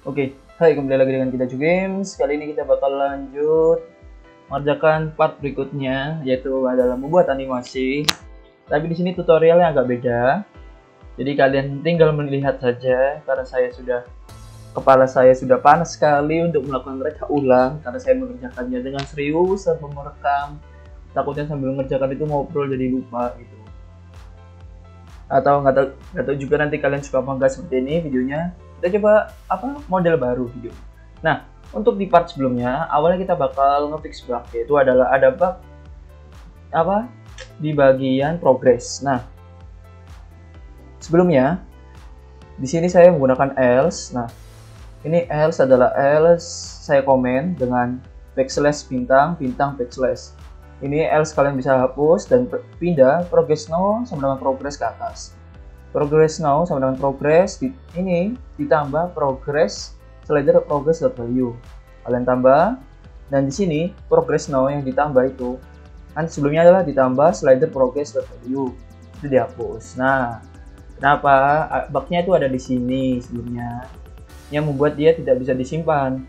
Oke, hai, kembali lagi dengan kita Games. Kali ini kita bakal lanjut mengerjakan part berikutnya, yaitu adalah membuat animasi. Tapi di sini tutorialnya agak beda. Jadi kalian tinggal melihat saja, karena kepala saya sudah panas sekali untuk melakukan reka ulang, karena saya mengerjakannya dengan serius dan merekam. Takutnya sambil mengerjakan itu ngobrol jadi lupa gitu. Atau nggak tahu juga nanti kalian suka apa enggak seperti ini videonya. Kita coba model baru video. Nah, untuk di part sebelumnya awalnya kita bakal ngefix bug, yaitu adalah ada bug di bagian progress. Nah, sebelumnya di sini saya menggunakan else. Nah, ini else adalah else saya komen dengan backslash bintang backslash. Ini else kalian bisa hapus dan pindah progress now sama dengan progress ke atas. Progress now sama dengan progress ini ditambah progress slider progress.value. Kalian tambah, dan di sini progress now yang ditambah itu kan sebelumnya adalah ditambah slider progress.value, itu dihapus. Nah, kenapa bugnya itu ada di sini sebelumnya yang membuat dia tidak bisa disimpan.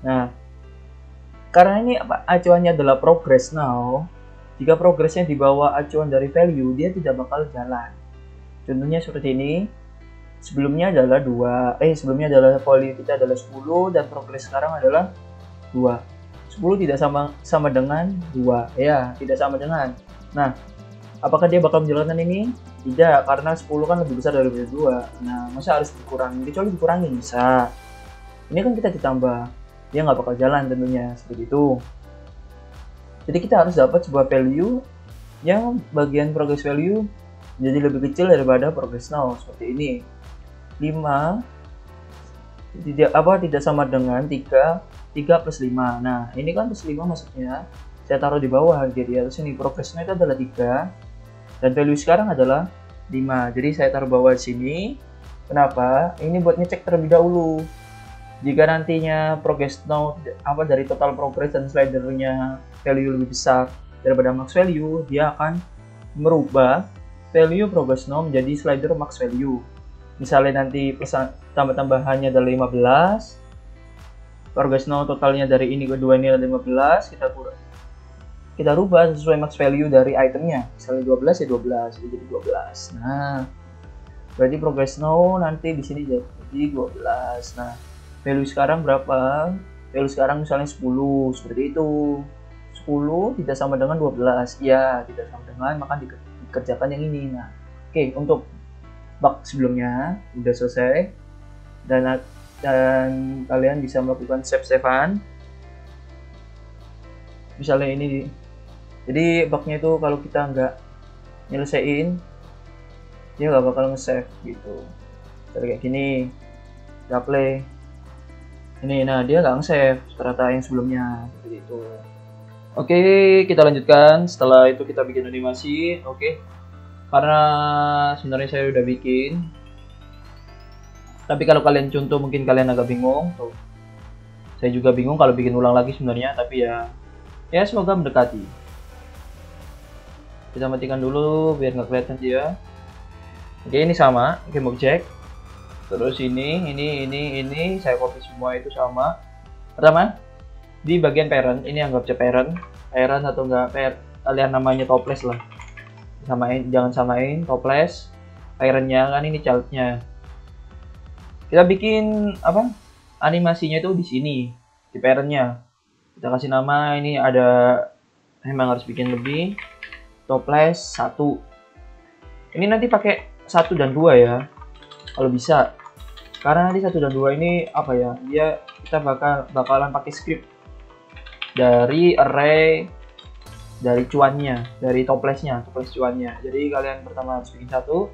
Nah, karena ini acuannya adalah progress now, jika progresnya di bawah acuan dari value, dia tidak bakal jalan. Contohnya seperti ini. Sebelumnya adalah sebelumnya adalah value kita adalah 10 dan progres sekarang adalah 2. 10 tidak sama dengan 2. Ya, tidak sama dengan. Nah, apakah dia bakal menjalankan ini? Tidak, karena 10 kan lebih besar daripada 2. Nah, masa harus dikurangi? Kecuali dikurangi bisa. Ini kan kita ditambah. Dia nggak bakal jalan tentunya, seperti itu. Jadi kita harus dapat sebuah value yang bagian progress value jadi lebih kecil daripada progress now, seperti ini. 5 tidak sama dengan 3 plus 5. Nah, ini kan plus 5 maksudnya saya taruh di bawah, jadi atas ini progressnya itu adalah 3 dan value sekarang adalah 5. Jadi saya taruh bawah di sini. Kenapa? Ini buat ngecek terlebih dahulu. Jika nantinya progress now dari total progress dan slidernya value lebih besar daripada max value, dia akan merubah value progress now menjadi slider max value. Misalnya nanti tambah-tambahannya adalah 15, progress now totalnya dari ini kedua ini adalah 15, kita rubah sesuai max value dari itemnya. Misalnya 12 ya 12, jadi 12. Nah, berarti progress now nanti di sini jadi 12. Nah, value sekarang berapa? Value sekarang misalnya 10, seperti itu. 10 tidak sama dengan 12. Ya, tidak sama dengan, maka dikerjakan yang ini. Nah, oke, untuk bug sebelumnya udah selesai dan kalian bisa melakukan save-savean. Misalnya ini, jadi bugnya itu kalau kita nggak nyelesain dia nggak bakal nge-save gitu. Jadi kayak gini, kita play ini, nah dia nggak nge-save ternyata yang sebelumnya, seperti itu. Oke, kita lanjutkan. Setelah itu kita bikin animasi. Oke, karena sebenarnya saya udah bikin, tapi kalau kalian contoh mungkin kalian agak bingung tuh. Saya juga bingung kalau bikin ulang lagi sebenarnya, tapi ya semoga mendekati. Kita matikan dulu biar nggak kelihatan dia. Oke, ini sama game object. Terus ini saya copy semua itu sama. Pertama di bagian parent, ini anggap aja parent atau enggak kalian namanya toples lah. Jangan samain toples parentnya, kan ini childnya. Kita bikin animasinya itu di sini di parentnya. Kita kasih nama, ini ada, emang harus bikin lebih, toples 1. Ini nanti pakai 1 dan 2 ya kalau bisa, karena nanti 1 dan 2 ini kita bakalan pakai script dari array dari cuannya, dari toples cuannya. Jadi kalian pertama harus bikin 1.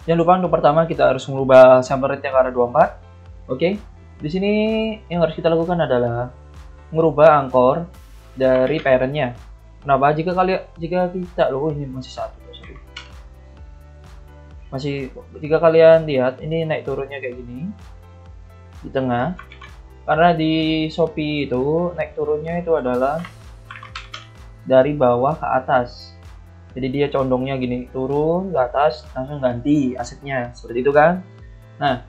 Jangan lupa untuk pertama kita harus mengubah sample rate-nya ke arah 24. Oke. Di sini yang harus kita lakukan adalah merubah angkor dari parent-nya. Kenapa? Jika kita ini jika kalian lihat ini naik turunnya kayak gini di tengah. Karena di Shopee itu naik turunnya itu adalah dari bawah ke atas. Jadi dia condongnya gini, turun ke atas langsung ganti asetnya, seperti itu kan. Nah,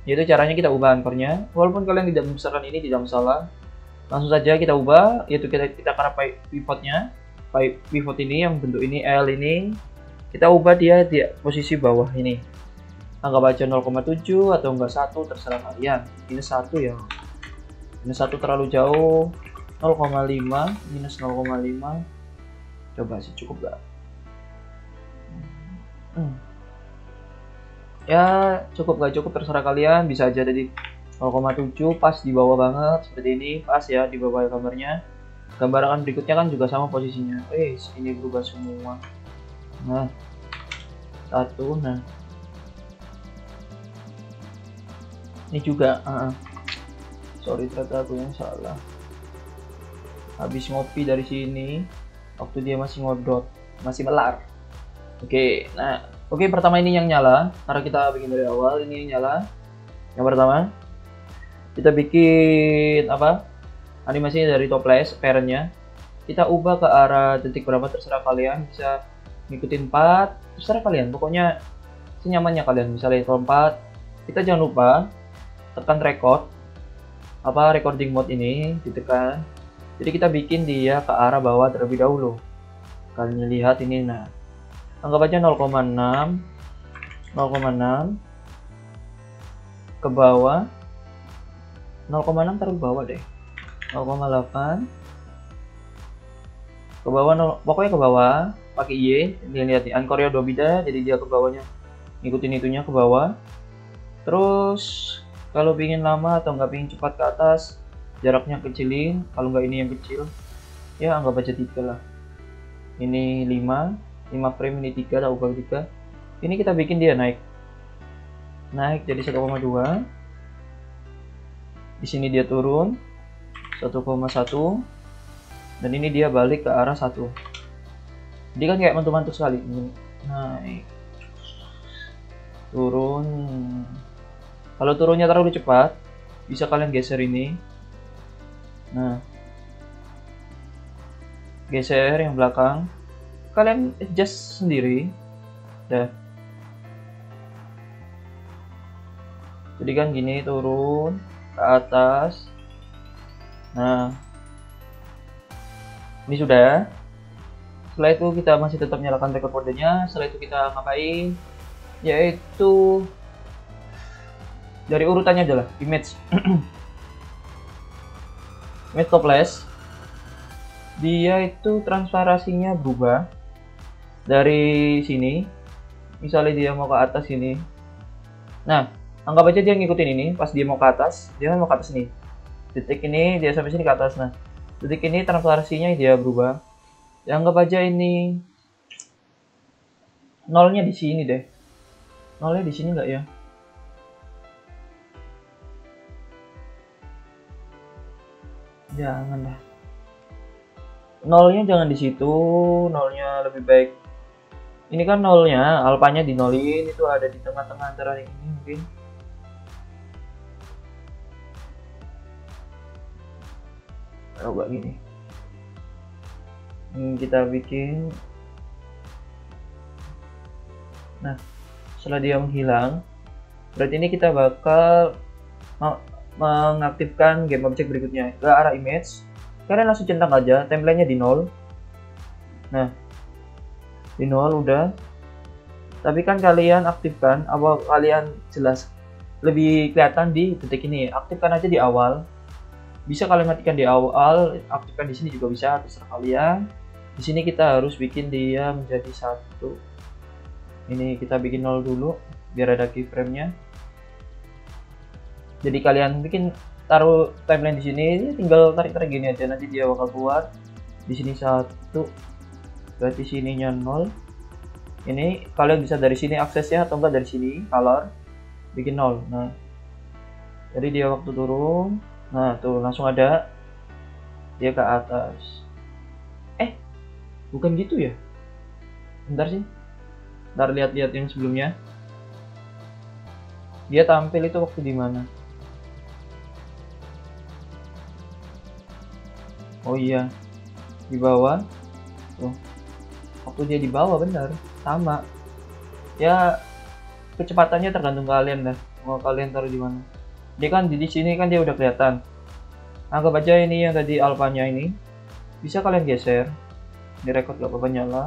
Yaitu caranya kita ubah ankornya. Walaupun kalian tidak membesarkan ini tidak masalah. Langsung saja kita ubah, yaitu kita karena pivotnya, pivot ini yang bentuk ini L ini, kita ubah dia di posisi bawah ini. Anggap aja 0,7 atau enggak 1, terserah kalian. Minus 1 ya. Minus 1 terlalu jauh. 0,5 minus 0,5. Coba sih cukup gak? Ya cukup gak cukup terserah kalian, bisa aja jadi 0,7 pas di bawah banget seperti ini, pas ya di bawah gambarnya. Gambaran berikutnya kan juga sama posisinya. Ini berubah semua. Nah, satu, nah ini juga. Sorry ternyata aku yang salah. Habis ngopi dari sini, waktu dia masih ngodot, masih melar. Oke, nah, pertama ini yang nyala, karena kita bikin dari awal, ini yang nyala. Yang pertama, kita bikin apa? Animasinya dari toples, parentnya. Kita ubah ke arah detik berapa terserah kalian, bisa ngikutin 4, terserah kalian. Pokoknya senyamannya kalian. Misalnya kalau 4, kita jangan lupa tekan record, recording mode ini ditekan. Jadi kita bikin dia ke arah bawah terlebih dahulu. Kalian lihat ini, nah. Anggap aja 0,6 ke bawah, 0,6 taruh ke bawah deh, 0,8 ke bawah, pokoknya ke bawah pakai Y. Lihat nih, ankornya udah beda, jadi dia ke bawahnya ngikutin itunya ke bawah. Terus kalau pingin lama atau nggak pingin cepat ke atas, jaraknya kecilin. Kalau nggak ini yang kecil, ya anggap aja 3 lah. Ini 5 frame, ini 3, tak ubah 3. Ini kita bikin dia naik jadi 1,2. Di sini dia turun 1,1, dan ini dia balik ke arah 1. Jadi kan kayak mantu-mantu sekali. Ini naik, turun. Kalau turunnya terlalu cepat, bisa kalian geser ini. Nah, geser yang belakang, kalian adjust sendiri. Dah. Jadi kan gini, turun ke atas. Nah, ini sudah. Setelah itu kita masih tetap nyalakan record mode-nya. Setelah itu kita ngapain? Yaitu dari urutannya adalah image. Image toples. Dia itu transparansinya berubah dari sini. Misalnya dia mau ke atas sini. Nah, anggap aja dia ngikutin ini. Pas dia mau ke atas, dia mau ke atas nih. Detik ini dia sampai sini ke atas. Nah, detik ini transparansinya dia berubah. Ya, anggap aja ini nolnya di sini deh. Nolnya di sini nggak ya? Jangan lah. Nolnya jangan di situ, nolnya lebih baik. Ini kan nolnya, alpanya dinolin, itu ada di tengah-tengah antara ini mungkin. Coba gini. Kita bikin. Nah, setelah dia menghilang, berarti ini kita bakal mengaktifkan game object berikutnya ke arah image. Kalian langsung centang aja, template-nya di 0. Nah, di 0 udah. Tapi kan kalian aktifkan, apa kalian jelas lebih kelihatan di detik ini. Aktifkan aja di awal. Bisa kalian matikan di awal, aktifkan di sini juga bisa, terserah kalian. Di sini kita harus bikin dia menjadi 1. Ini kita bikin 0 dulu biar ada keyframe-nya. Jadi kalian bikin taruh timeline di sini, tinggal tarik-tarik gini aja, nanti dia bakal keluar. Di sini 1, berarti sininya 0. Ini kalian bisa dari sini aksesnya atau enggak dari sini color bikin 0. Nah, jadi dia waktu turun, nah tuh langsung ada dia ke atas. Bukan gitu ya? Bentar sih, ntar lihat-lihat yang sebelumnya. Dia tampil itu waktu di mana? Oh iya, di bawah. Tuh. Waktu dia di bawah benar, sama. Ya, kecepatannya tergantung kalian dah. mau kalian taruh di mana. Dia kan di sini kan dia udah kelihatan. Anggap aja ini yang tadi alfanya ini bisa kalian geser. Ini record gak apa-apa nyala.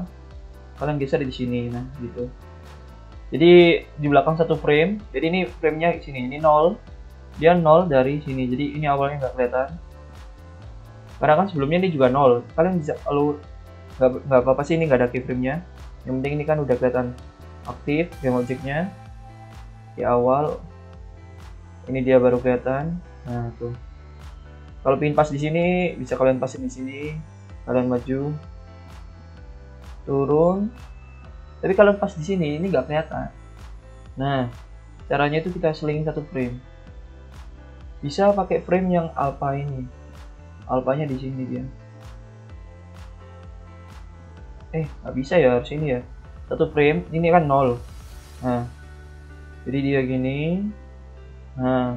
Kalian geser di sini, nah gitu. Jadi di belakang satu frame. Jadi ini framenya di sini, ini 0. Dia 0 dari sini. Jadi ini awalnya nggak kelihatan. Karena kan sebelumnya ini juga 0. Kalian bisa kalau nggak apa-apa sih ini nggak ada keyframe-nya. Yang penting ini kan udah kelihatan aktif game objeknya di awal. Ini dia baru kelihatan. Nah tuh. Kalau pin pas di sini bisa kalian pasin di sini. Kalian maju, turun. Tapi kalau pas di sini ini nggak kelihatan. Nah caranya itu kita seling satu frame. Bisa pakai frame yang alpha ini. Alphanya di sini dia. Nggak bisa ya, harus ini ya. Satu frame, ini kan 0. Nah, jadi dia gini. Nah,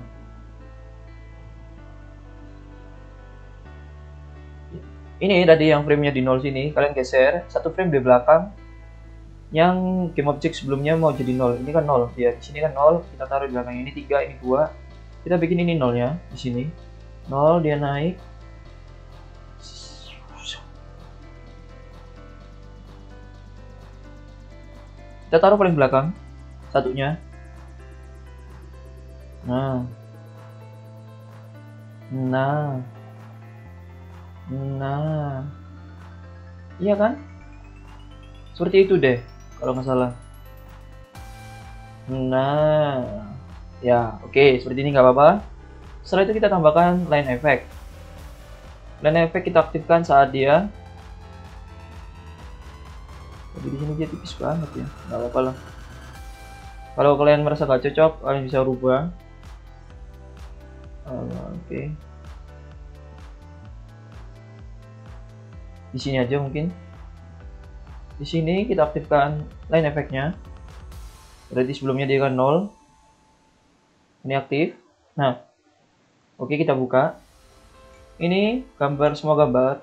ini tadi yang framenya di 0 sini, kalian geser satu frame di belakang. Yang game object sebelumnya mau jadi 0, ini kan 0. Ya, di sini kan 0, kita taruh di belakang ini 3, ini 2. Kita bikin ini 0-nya di sini. 0 dia naik. Kita taruh paling belakang satunya. Nah, iya kan? Seperti itu deh, kalau nggak salah. Nah, ya oke, seperti ini nggak apa-apa. Setelah itu kita tambahkan line effect. Line effect kita aktifkan saat dia. Tapi di sini dia tipis banget ya, nggak apa-apa lah. Kalau kalian merasa gak cocok, kalian bisa rubah. Oke. Di sini aja mungkin. Di sini kita aktifkan line effect-nya. Berarti sebelumnya dia kan 0. Ini aktif. Nah, oke kita buka. Ini gambar, semua gambar.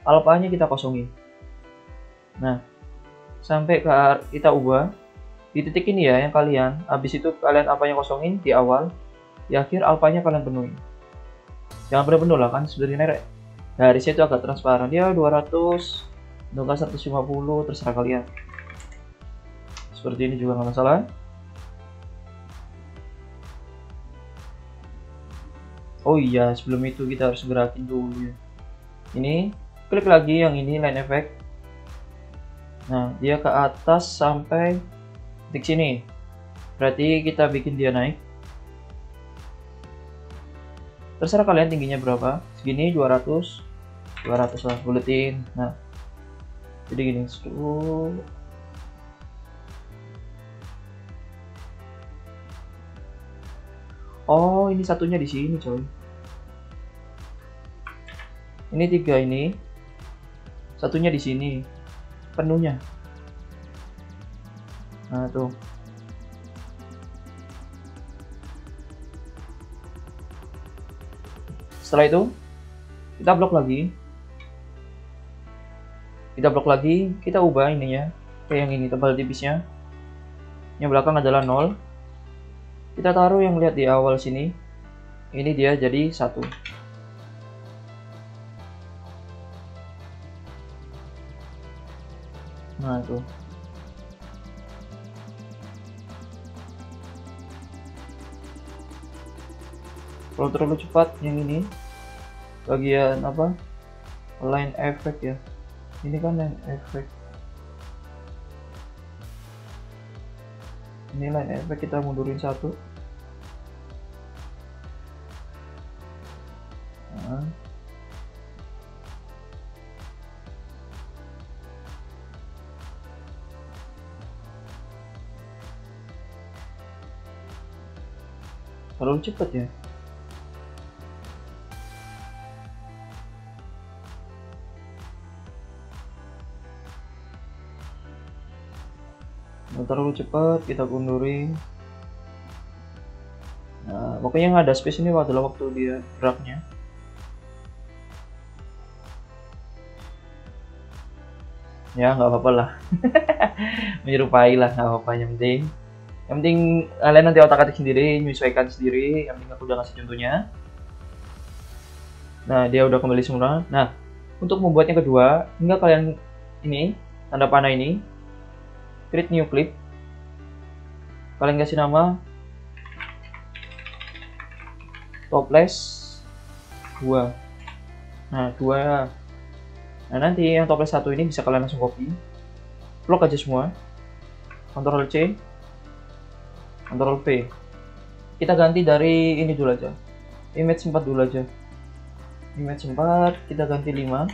Alphanya kita kosongin. Nah, sampai kita ubah di titik ini ya yang kalian. Habis itu kalian alphanya kosongin di awal. Di akhir alphanya kalian penuhin. Jangan benar-benar lah kan sudah dinerek. Garisnya itu agak transparan. Dia 200, enggak 150, terserah kalian. Seperti ini juga nggak masalah. Oh iya, sebelum itu kita harus gerakin dulu ya. Ini klik lagi yang ini line effect. Nah, dia ke atas sampai titik sini. Berarti kita bikin dia naik. Terserah kalian tingginya berapa. Segini 200 lah, buletin. Nah, jadi gini. Oh, ini satunya di sini, coy. Ini 3 ini. Satunya di sini. Penuhnya. Nah, tuh. Setelah itu, kita blok lagi. Kita ubah ininya. Kayak yang ini, tebal tipisnya. Yang belakang adalah 0. Kita taruh yang lihat di awal sini. Ini dia jadi 1. Nah, tuh. Kalau terlalu cepat yang ini bagian apa? Line effect ya. Ini kan line effect. Ini line effect kita mundurin 1. Nah. Terlalu cepat ya. Terlalu cepat, kita mundurin. Nah, pokoknya yang ada space ini adalah waktu dia geraknya. Ya nggak apa-apa lah. Menyerupai lah, nggak apa-apa, yang penting Yang penting kalian nanti otak-atik sendiri, menyesuaikan sendiri. Yang penting aku udah ngasih contohnya. Nah, dia udah kembali semula. Nah, untuk membuatnya kedua, tinggal kalian ini tanda panah ini, create new clip. Kalian kasih nama toples 2. Nah, 2. Nah, nanti yang toples 1 ini bisa kalian langsung copy. Plug aja semua. Ctrl C, Ctrl V. Kita ganti dari ini dulu aja. Image 4 dulu aja. Image 4 kita ganti 5.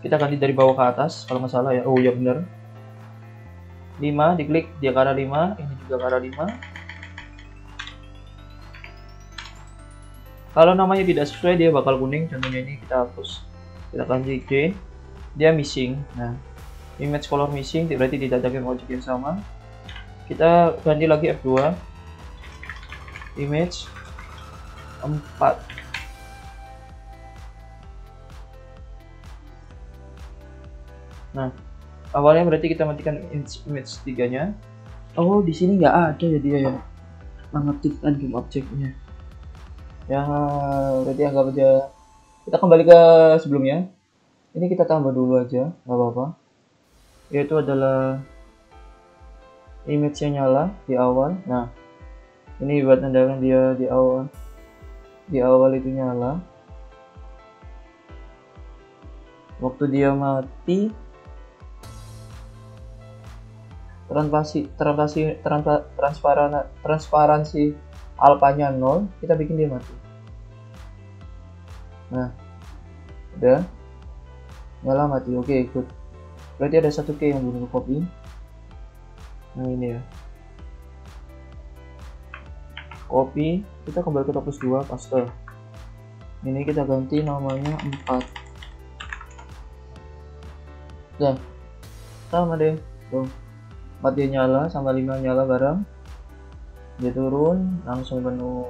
Kita ganti dari bawah ke atas kalau nggak salah ya. Oh ya bener. 5 diklik dia ke arah 5, ini juga ke arah 5. Kalau namanya tidak sesuai dia bakal kuning, contohnya ini kita hapus. Kita ganti J, dia missing. Nah, image color missing berarti tidak ada game object yang sama. Kita ganti lagi F2, image 4. Nah, awalnya berarti kita matikan image 3-nya. Oh, di sini nggak ada ya dia ya mengaktifkan game objeknya. Ya, berarti anggap aja kita kembali ke sebelumnya. Ini kita tambah dulu aja, nggak apa-apa. Yaitu adalah image-nya nyala di awal. Nah, ini buat nandakan dia di awal. Di awal itu nyala. Waktu dia mati, transparansi alpanya 0, kita bikin dia mati. Nah, udah nyala mati. Oke, good. Berarti ada satu key yang belum copy. Nah, ini ya. Copy, kita kembali ke toples 2, paste. Ini kita ganti namanya 4. Nah, sama deh. Tuh. 4 dia nyala sama 5 nyala bareng. Dia turun langsung penuh.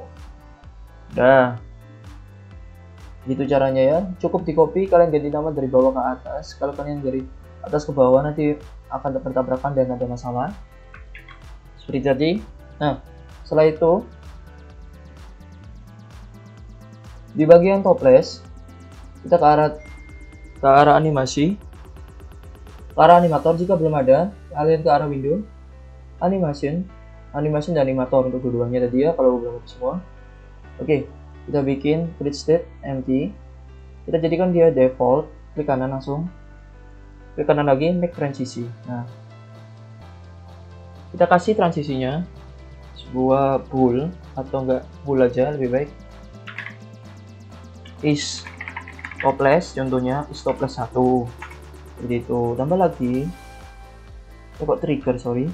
Dah. Gitu caranya ya. Cukup di copy, kalian ganti nama dari bawah ke atas. Kalau kalian dari atas ke bawah nanti akan bertabrakan dan ada masalah. Seperti tadi. Nah, setelah itu di bagian toples kita ke arah animasi. Ke arah animator jika belum ada, kalian ke arah window, animation dan animator untuk keduanya tadi ya, kalau belum ada semua. Oke, kita bikin create state empty. Kita jadikan dia default, klik kanan langsung. Klik kanan lagi, make transisi. Nah, kita kasih transisinya sebuah bool atau enggak bool aja lebih baik. Is toples contohnya, is toples 1. Seperti itu. Tambah lagi kok trigger, sorry.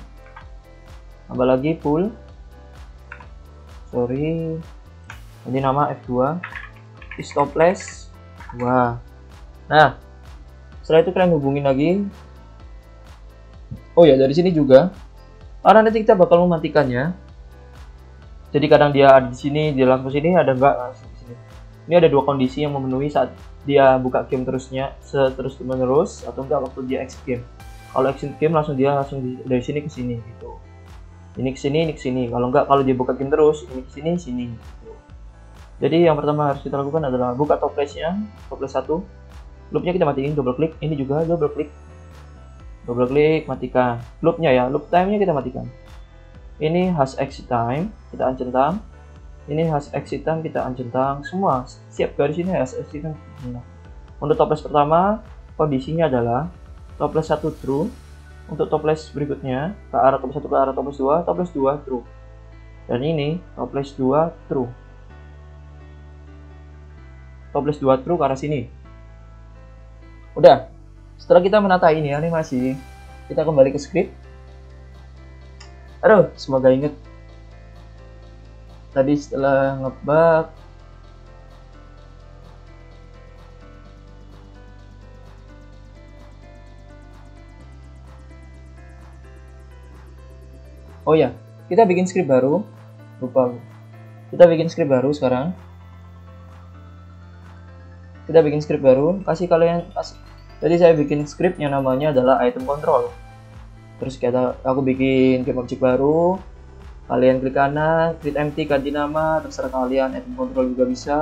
Tambah lagi full, sorry, ini nama F2 is toples 2. Nah, setelah itu kalian hubungin lagi. Oh ya, dari sini juga karena nanti kita bakal mematikannya, jadi kadang dia ada di sini, dia langsung sini, ada enggak di sini. Ini ada dua kondisi yang memenuhi saat dia buka game terus menerus atau enggak waktu dia exit game. Kalau exit game langsung dari sini ke sini gitu. Ini ke sini, ini ke sini. Kalau enggak, kalau dia buka game terus, ini ke sini, sini gitu. Jadi yang pertama harus kita lakukan adalah buka toplesnya, toples 1. Loopnya kita matiin, double klik. Ini juga double klik. Double klik, matikan. Loopnya ya, loop time-nya kita matikan. Ini has exit time, kita uncentang. Ini has exit time, kita uncentang. Semua siap garis ini has exit time. Untuk toples pertama, kondisinya adalah toples 1 true. Untuk toples berikutnya, ke arah toples 1 ke arah toples 2 true. Dan ini toples 2 true. Toples 2 true ke arah sini. Udah. Setelah kita menata ini animasi, kita kembali ke script. Aduh, semoga inget. Tadi setelah ngebug, oh ya, kita bikin script baru. Lupa. Kita bikin script baru sekarang. Kita bikin script baru. Jadi saya bikin script yang namanya adalah item control. Terus aku bikin game object baru, kalian klik kanan, create empty, ganti nama, terserah kalian. Item control juga bisa,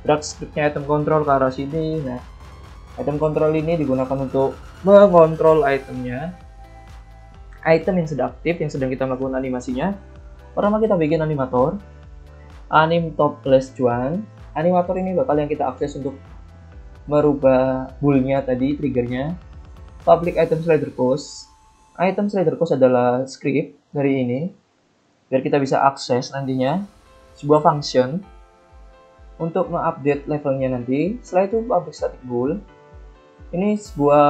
drag scriptnya item control ke arah sini. Nah, item control ini digunakan untuk mengontrol itemnya, item yang sedang aktif, yang sedang kita lakukan animasinya. Pertama kita bikin animator, anim top plus cuan. Animator ini bakal yang kita akses untuk merubah boolnya tadi, triggernya. Public item slider cost. Item slider cost adalah script dari ini, biar kita bisa akses nantinya sebuah function untuk mengupdate levelnya nanti. Setelah itu public static bool. Ini sebuah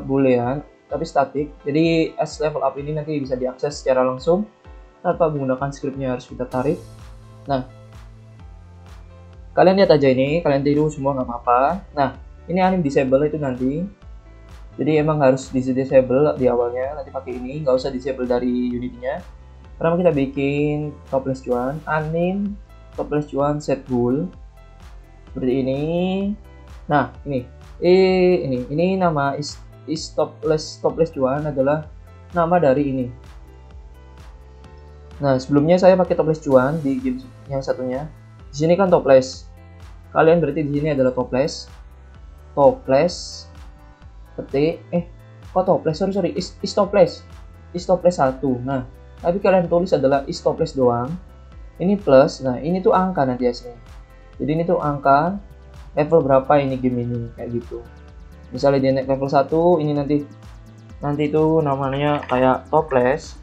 boolean tapi static, jadi as level up ini nanti bisa diakses secara langsung tanpa menggunakan scriptnya, harus kita tarik. Nah, kalian lihat aja ini, kalian tiru semua nggak apa-apa. Nah, ini anim disable itu nanti, jadi emang harus di disable di awalnya, nanti pakai ini, nggak usah disable dari unitnya. Pertama kita bikin topless cuan, anim topless cuan set bool seperti ini. Nah, ini nama is topless cuan adalah nama dari ini. Nah, sebelumnya saya pakai topless cuan di game yang satunya. Di sini kan topless. Kalian berarti di sini adalah topless ketik topless, sorry, is topless 1. Nah, tapi kalian tulis adalah is topless doang. Ini plus. Nah, ini tuh angka nanti hasilnya. Jadi ini tuh angka level berapa ini game ini, kayak gitu. Misalnya dia naik level 1, ini nanti itu namanya kayak topless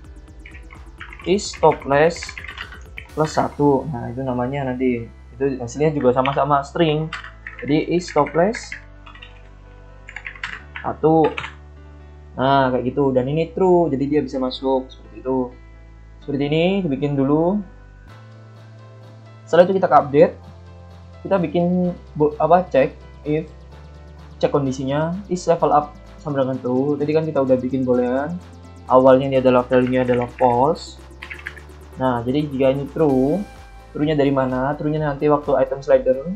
is topless plus 1. Nah, itu namanya nanti. Itu hasilnya juga sama-sama string. Jadi is topless 1. Nah, kayak gitu. Dan ini true, jadi dia bisa masuk seperti itu. Seperti ini, dibikin dulu. Setelah itu kita update. Kita bikin cek kondisinya is level up sama dengan true. Tadi kan kita udah bikin boolean. Awalnya ini adalah value-nya adalah false. Nah, jadi jika ini true-nya dari mana? True-nya nanti waktu item slider.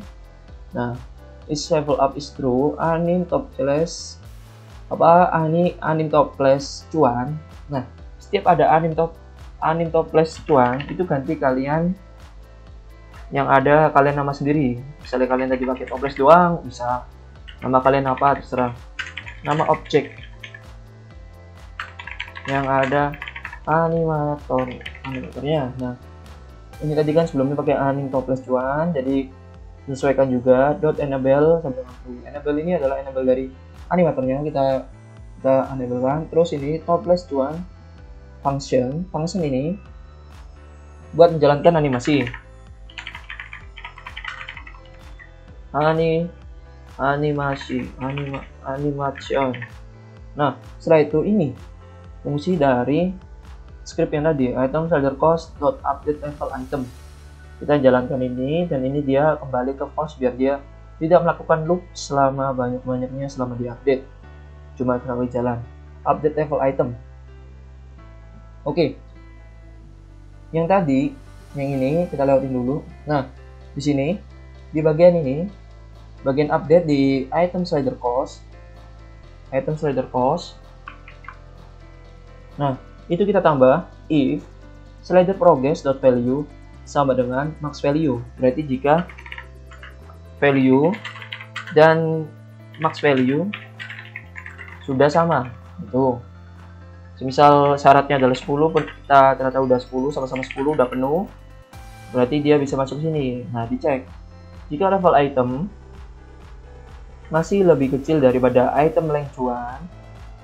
Nah, is level up is true, anim topless cuan. Nah, setiap ada anim topless cuan itu ganti kalian yang ada kalian nama sendiri. Misalnya kalian tadi pakai topless doang, bisa nama kalian apa terserah. Nama objek yang ada animatornya. Nah, ini tadi kan sebelumnya pakai anim topless cuan, jadi sesuaikan juga .enable sampai dengan enable ini adalah enable dari animatornya, kita enable kan. Terus ini topless cuan function ini buat menjalankan animasi. Animation. Nah, setelah itu ini fungsi dari script yang tadi, item slider cost update level item. Kita jalankan ini, dan ini dia kembali ke false biar dia tidak melakukan loop selama banyak-banyaknya selama diupdate. Cuma sekali jalan update level item. Oke. Yang tadi, yang ini kita lewatin dulu. Nah, di sini di bagian ini, bagian update di item slider cost. Nah, itu kita tambah if slider progress.value sama dengan max value. Berarti jika value dan max value sudah sama, itu misal syaratnya adalah 10, kita ternyata udah 10, sama-sama 10 udah penuh, berarti dia bisa masuk sini. Nah, dicek jika level item masih lebih kecil daripada item length cuan.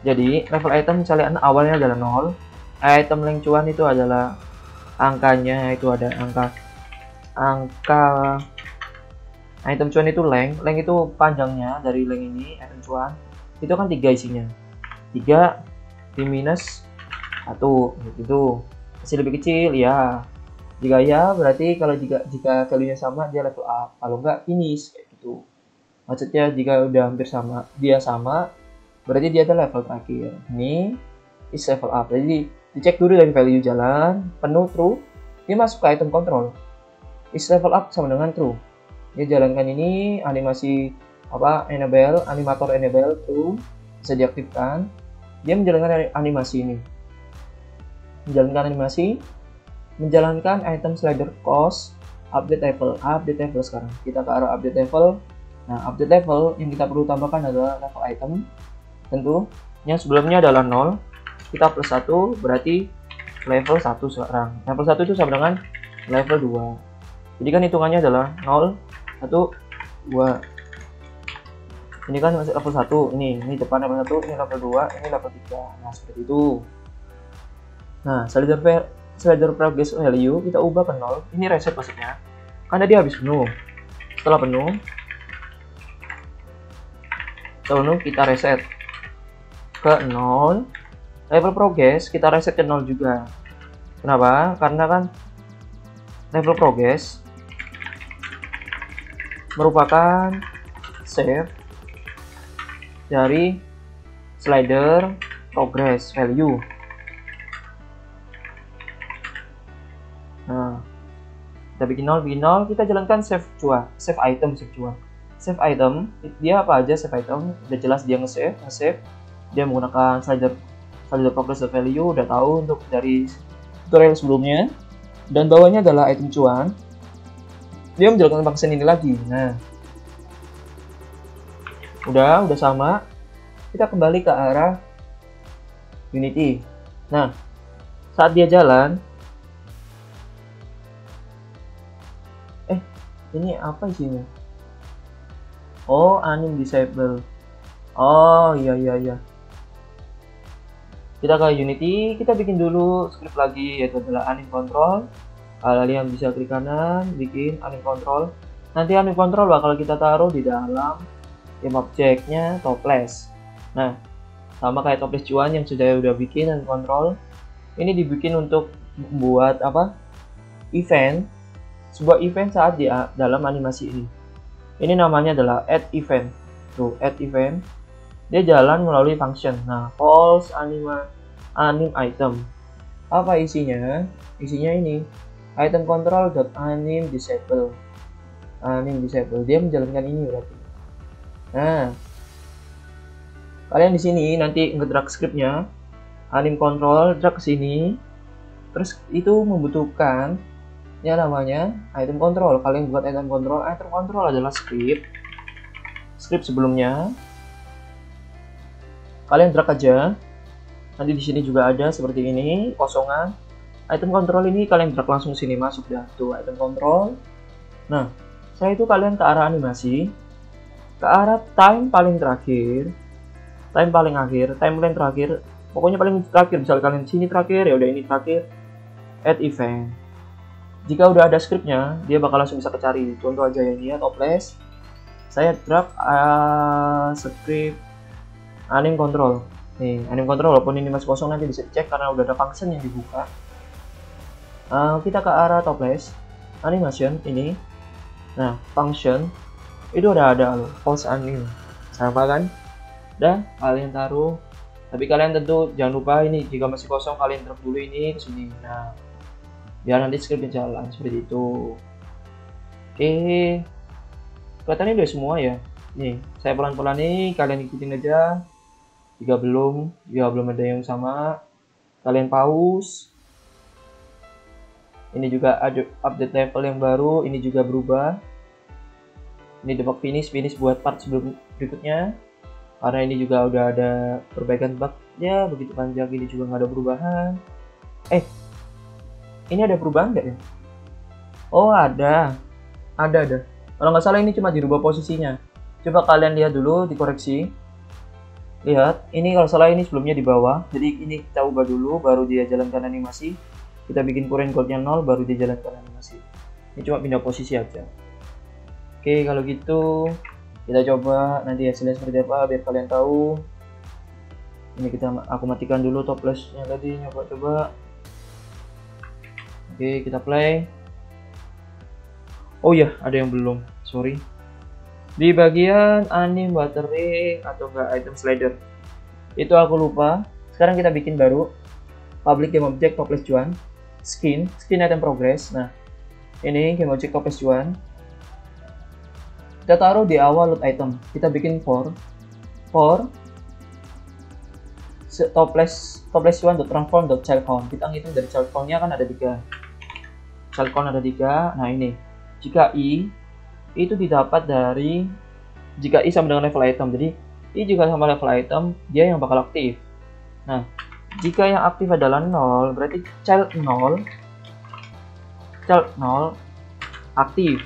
Jadi level item misalnya awalnya adalah 0, item length cuan itu adalah angkanya, itu ada angka item cuan itu length itu panjangnya dari length ini, item cuan itu kan 3 isinya, 3 di minus 1 gitu. Masih lebih kecil ya, jika ya berarti kalau jika value nya sama dia level up, kalau enggak finish kayak gitu. Maksudnya jika udah hampir sama, dia sama, berarti dia ada level terakhir. Ini is level up. Jadi dicek dulu dari value jalan penuh true, dia masuk ke item control. Is level up sama dengan true. Dia jalankan ini animasi animator enable true, bisa diaktifkan. dia menjalankan animasi ini. Menjalankan item slider cost, update level sekarang. Kita ke arah update level. Nah, update level yang kita perlu tambahkan adalah level item. Tentu, yang sebelumnya adalah 0. Kita plus 1, berarti level 1 sekarang. Level 1 itu sama dengan level 2. Jadi kan hitungannya adalah 0, 1, 2. Ini kan masih level 1. Ini depan level 1, ini level 2, ini level 3. Nah, seperti itu. Nah, slider progress value kita ubah ke 0. Ini reset maksudnya. Karena dia habis penuh. Setelah penuh kita reset ke 0. Level progress kita reset ke 0 juga. Kenapa? Karena kan level progress merupakan save dari slider progress value. Nah, kita bikin 0, kita jalankan save item. Save item, dia apa aja save item? Udah jelas dia nge-save. Dia menggunakan slider progress value, udah tahu untuk dari tutorial sebelumnya. Dan bawahnya adalah item cuan. Dia menjalankan function ini lagi. Nah, udah sama. Kita kembali ke arah Unity. Nah, saat dia jalan, ini apa isinya? Oh, anim disable. Oh, iya. Kita ke Unity, kita bikin dulu script lagi, yaitu adalah anim control. Kalian bisa klik kanan, bikin anim control. Nanti anim control bakal kita taruh di dalam game object-nya topless. Nah, sama kayak topless cuan yang udah bikin anim control. Ini dibikin untuk membuat event, sebuah event saat di dalam animasi ini. Ini namanya adalah add event. Tuh, add event. Dia jalan melalui function. Nah, calls anim item. Apa isinya? Isinya ini. Item control.anim disable. Anim disable. Dia menjalankan ini berarti. Nah, kalian di sini nanti ngedrag scriptnya. Anim control drag ke sini. Terus itu membutuhkan ya namanya item control. Kalian buat item control. Item control adalah script sebelumnya. Kalian drag aja. Nanti di sini juga ada seperti ini, kosongan. Item control ini kalian drag langsung sini, masuk dah tuh item control. Nah, setelah itu kalian ke arah animasi, ke arah time paling terakhir, timeline terakhir. Pokoknya paling terakhir, misal kalian sini terakhir, ya udah ini terakhir. Add event. Jika udah ada scriptnya, dia bakal langsung bisa kecari. Contoh aja ini ya, topless. Saya drag script anim control. Nih, anim control walaupun ini masih kosong nanti bisa cek karena udah ada function yang dibuka. Kita ke arah topless animation ini. Nah, function itu udah ada loh, pause anim. Sama kan? Dan kalian taruh. Tapi kalian tentu jangan lupa ini jika masih kosong kalian drag dulu ini ke sini. Nah, biar nanti scriptnya jalan seperti itu. Oke, kelihatannya udah semua ya. Nih, saya pelan-pelan nih, kalian ikutin aja. Jika belum ada yang sama, kalian pause. Ini juga ada update level yang baru, ini juga berubah. Ini debug finish buat part sebelum berikutnya. Karena ini juga udah ada perbaikan bugnya, begitu panjang ini juga nggak ada perubahan. Ini ada perubahan nggak ya? Oh, ada. Kalau nggak salah ini cuma dirubah posisinya. Coba kalian lihat dulu, dikoreksi. Lihat, ini kalau salah ini sebelumnya di bawah. Jadi ini kita ubah dulu, baru dia jalankan animasi. Kita bikin current goldnya 0, baru dia jalankan animasi. Ini cuma pindah posisi aja. Oke, kalau gitu kita coba nanti hasilnya seperti apa biar kalian tahu. Ini aku matikan dulu topless-nya tadi, coba. Oke, kita play. Oh ya, ada yang belum, sorry. Di bagian anim battery atau enggak item slider, itu aku lupa. Sekarang kita bikin baru public game object topless cuan, skin item progress. Nah, ini game object topless cuan. Kita taruh di awal load item. Kita bikin for toples one.transform.child count. Kita ngitung dari child count-nya kan ada 3. Child count ada 3. Nah ini, jika i itu didapat dari jika i sama dengan level item. Jadi i juga sama level item, dia yang bakal aktif. Nah, jika yang aktif adalah 0, berarti child 0 aktif.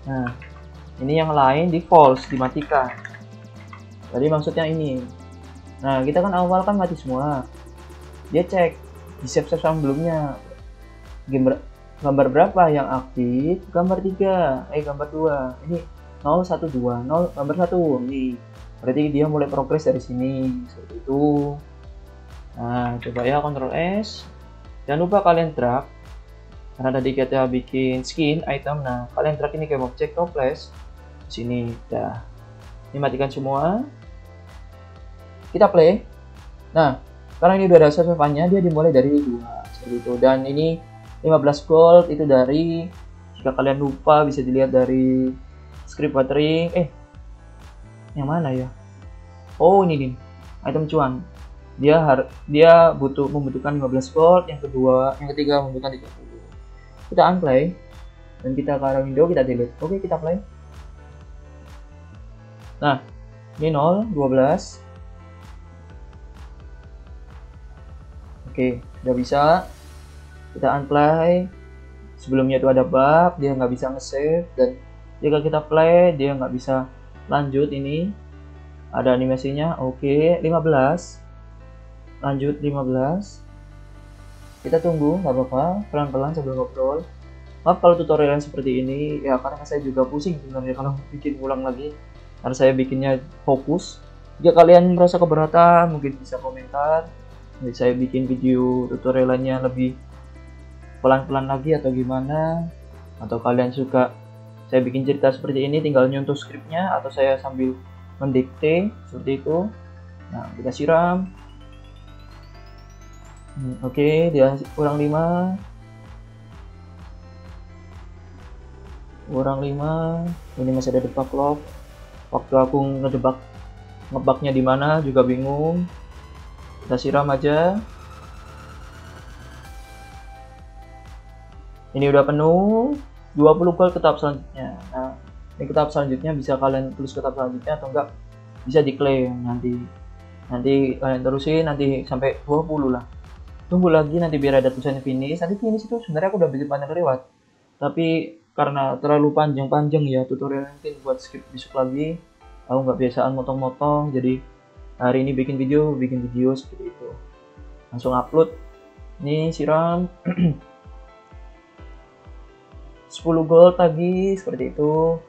Nah, ini yang lain di false, dimatikan. Jadi maksudnya ini. Nah, kita kan awal kan mati semua. Dia cek di save sebelumnya. Gambar berapa yang aktif? Gambar 3, gambar 2. Ini 0, 1, 2, 0, gambar 1. Nih. Berarti dia mulai progres dari sini. Seperti itu. Nah, coba ya Ctrl S. Jangan lupa kalian drag. Karena tadi kita bikin skin item. Nah, kalian drag ini ke objek toples. Sini, dah. Ini matikan semua. Kita play. Nah, karena ini udah ada save-nya, dia dimulai dari 2 seperti itu. Dan ini 15 gold itu dari, jika kalian lupa bisa dilihat dari script watering. Yang mana ya? Oh, ini nih. Item cuan. Dia membutuhkan 15 gold, yang ketiga membutuhkan 30. Kita unplay dan kita ke arah window, kita delete. Oke, kita play. Nah, ini 0, 12. Oke, udah bisa. Kita unplay. Sebelumnya itu ada bug, dia nggak bisa nge-save, dan jika kita play dia nggak bisa lanjut. Ini ada animasinya. Oke, 15. Lanjut 15. Kita tunggu, nggak apa-apa, pelan-pelan sambil ngobrol. Maaf kalau tutorial seperti ini, ya karena saya juga pusing sebenarnya kalau bikin ulang lagi, karena saya bikinnya fokus. Jika kalian merasa keberatan, mungkin bisa komentar. Nanti saya bikin video tutorialnya lebih pelan-pelan lagi atau gimana. Atau kalian suka saya bikin cerita seperti ini, tinggal nyontoh skripnya, atau saya sambil mendikte seperti itu. Nah, kita siram. Oke, dia kurang 5. Ini masih ada debug log. Waktu aku ngebugnya di mana juga bingung. Kita siram aja. Ini udah penuh. 20 gold ke tahap selanjutnya. Nah, ini ke tahap selanjutnya bisa kalian tulis ke tahap selanjutnya atau enggak bisa diklaim nanti kalian terusin nanti sampai 20 lah. Tunggu lagi nanti biar ada tulisannya finish. Nanti finish itu sebenarnya aku udah bikin banyak lewat, tapi karena terlalu panjang ya tutorial, mungkin buat skip besok lagi. Aku nggak biasaan motong-motong, jadi hari ini bikin video seperti itu, langsung upload. Ini siram. 10 gold lagi seperti itu.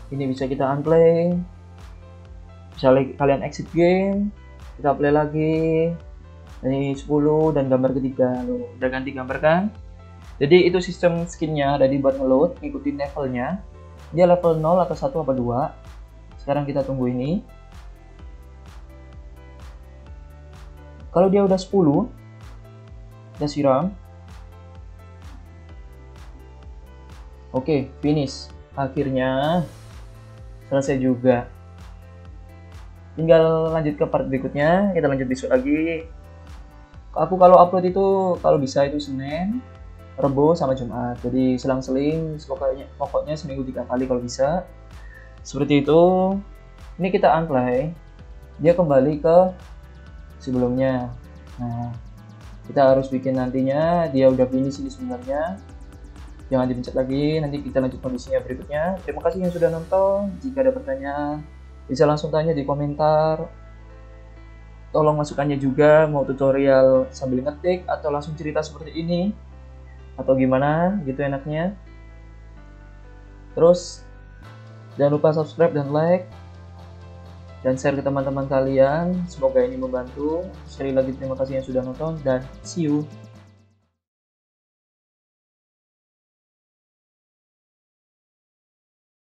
Ini bisa kita unplay. Misalnya kalian exit game, kita play lagi. Ini 10 dan gambar ketiga. Loh, udah ganti gambar kan? Jadi itu sistem skinnya. Jadi buat ngeload, ngikutin levelnya. Dia level 0 atau 1 apa 2. Sekarang kita tunggu ini. Kalau dia udah 10, kita siram. Oke, finish. Akhirnya selesai juga. Tinggal lanjut ke part berikutnya. Kita lanjut besok lagi. Aku kalau upload itu kalau bisa itu Senin, Rebo sama Jumat. Jadi selang-seling, pokoknya seminggu 3 kali kalau bisa. Seperti itu. Ini kita unplay. Dia kembali ke sebelumnya. Nah, kita harus bikin nantinya. Dia udah finish ini sebenarnya. Jangan dipencet lagi. Nanti kita lanjut kondisinya berikutnya. Terima kasih yang sudah nonton. Jika ada pertanyaan, bisa langsung tanya di komentar. Tolong masukannya juga, mau tutorial sambil ngetik atau langsung cerita seperti ini atau gimana gitu enaknya. Terus jangan lupa subscribe dan like dan share ke teman-teman kalian. Semoga ini membantu. Sekali lagi terima kasih yang sudah nonton dan see you.